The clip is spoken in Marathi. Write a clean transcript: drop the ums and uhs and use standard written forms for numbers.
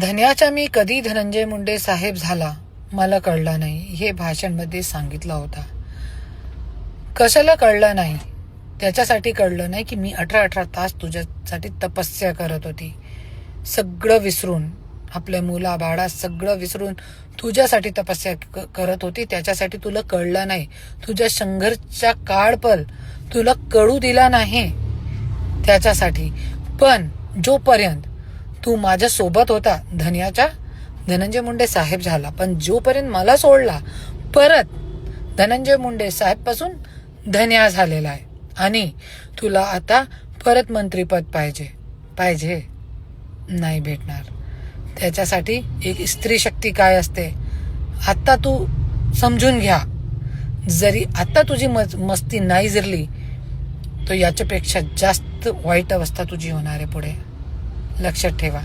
धन्याचा मी कधी धनंजय मुंडे साहेब झाला मला कळलं नाही, हे भाषणमध्ये सांगितलं होता. कशाला कळलं नाही? त्याच्यासाठी कळलं नाही की मी 18 तास तुझ्यासाठी तपस्या करत होती. सगळं विसरून, आपल्या मुला बाळा सगळं विसरून तुझ्यासाठी तपस्या करत होती. त्याच्यासाठी तुला कळलं नाही. तुझ्या संघर्षाचा काळपल तुला कळू दिला नाही त्याच्यासाठी. पण जोपर्यंत तू माझ्या सोबत होता, धनंजय मुंडे साहेब झाला. पण जोपर्यंत मला सोडला, परत धनंजय मुंडे साहेब पासून धन्या झालेला आहे. आणि तुला आता परत मंत्रीपद पाहिजे नाही भेटणार. त्याच्यासाठी एक स्त्री शक्ती काय असते आता तू समजून घ्या. जरी आता तुझी मस्ती नाही जिरली तर याच्यापेक्षा जास्त वाईट अवस्था तुझी होणार आहे पुढे. लक्षात ठेवा.